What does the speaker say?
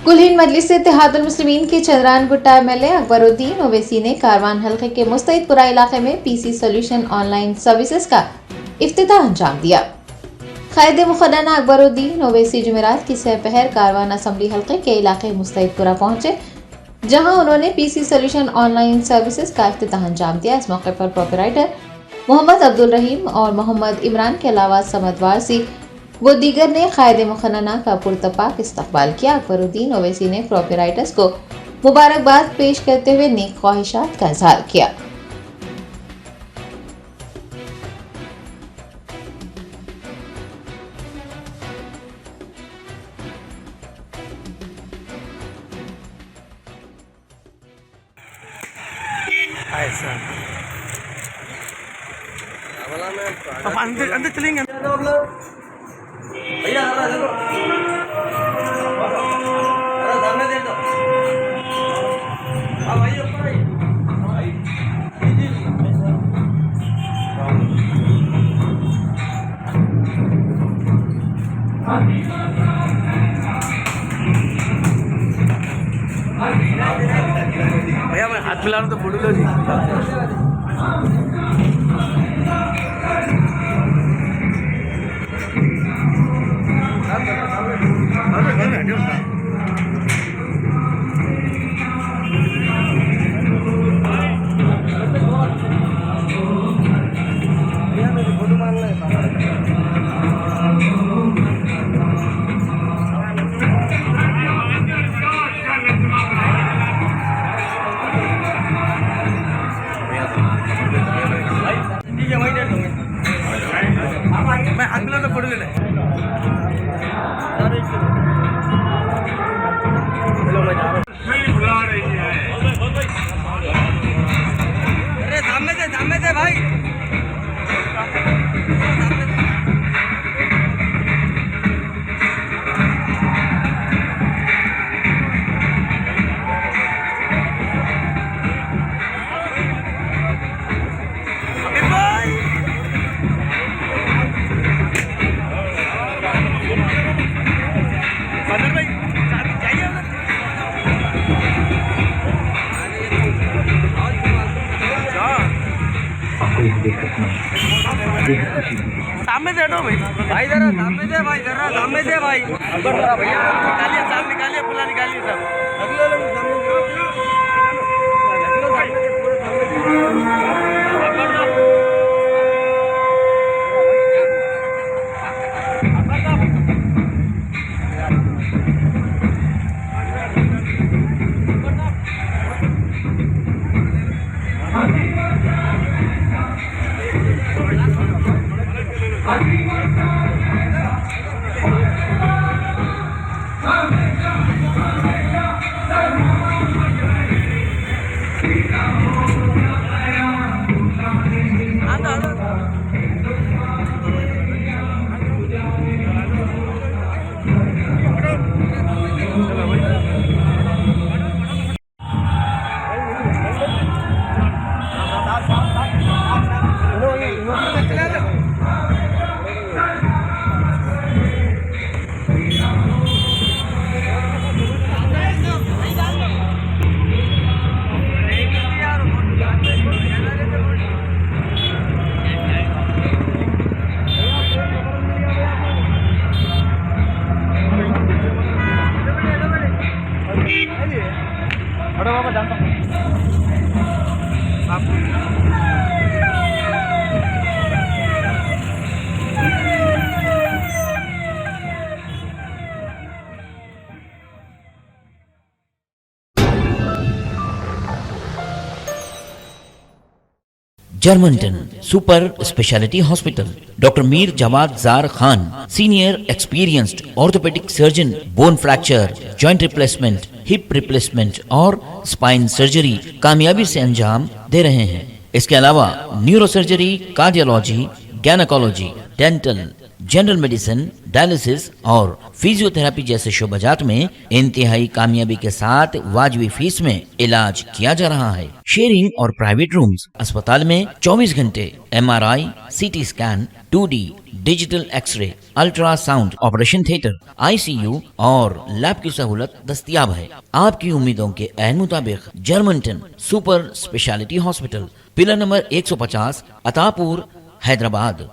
कुल हिंद मजलिस इत्तेहादुल मुस्लिमीन के चंद्रान गुट्टा एमएलए अकबरुद्दीन ओवैसी ने कारवान हल्के के मुस्तैदपुरा इलाके में पीसी सोल्यूशन ऑनलाइन सर्विसेज का इफ्तिताह अंजाम दिया। कायदे मुखन्ना अकबरुद्दीन ओवैसी जुमेरात की सहपहर कारवान असम्बली हल्के के इलाके मुस्तैदपुरा पहुंचे, जहां उन्होंने पीसी सोल्यूशन ऑनलाइन सर्विसेज का इफ्तिताह अंजाम दिया। इस मौके पर प्रोपराइटर मोहम्मद अब्दुल रहीम और मोहम्मद इमरान के अलावा समद वारसी वो दीगर ने कायदे मुखन्ना का पुरतपाक इस्तकबाल किया। अकबरुद्दीन ओवैसी ने प्रोपराइटर्स को मुबारकबाद पेश करते हुए नेक ख्वाहिशात का इजहार किया। अंदर अंदर चलेंगे भैया सामने दे दो। हाँ भाई ऊपर भाई भैया मैं हाथ मिला रहा हूँ तो फोटो लो जी। मैं हाथ मिला तो फोटो ले ले। अरे सामने से भाई सामने से हटो भाई जरा सामने से भाई जरा सामने से भाई भैया निकालिए सामने निकालिए पूरा निकालिए सब Germanton super speciality hospital, doctor Mir Jawad Jar Khan, senior experienced orthopaedic surgeon, bone fracture, joint replacement, hip replacement और स्पाइन सर्जरी कामयाबी से अंजाम दे रहे हैं। इसके अलावा neuro surgery, cardiology, gynaecology, dental, general medicine, dialysis और फिजियोथेरेपी जैसे शोबाजात में इंतहाई कामयाबी के साथ वाजबी फीस में इलाज किया जा रहा है। शेयरिंग और प्राइवेट रूम्स। अस्पताल में 24 घंटे MRI, CT scan, 2D digital x ray, ultrasound, operation theatre, ICU और लैब की सहूलत दस्तयाब है। आपकी उम्मीदों के ऐन मुताबिक Germanton super speciality hospital, pillar number 150, Attapur, Hyderabad.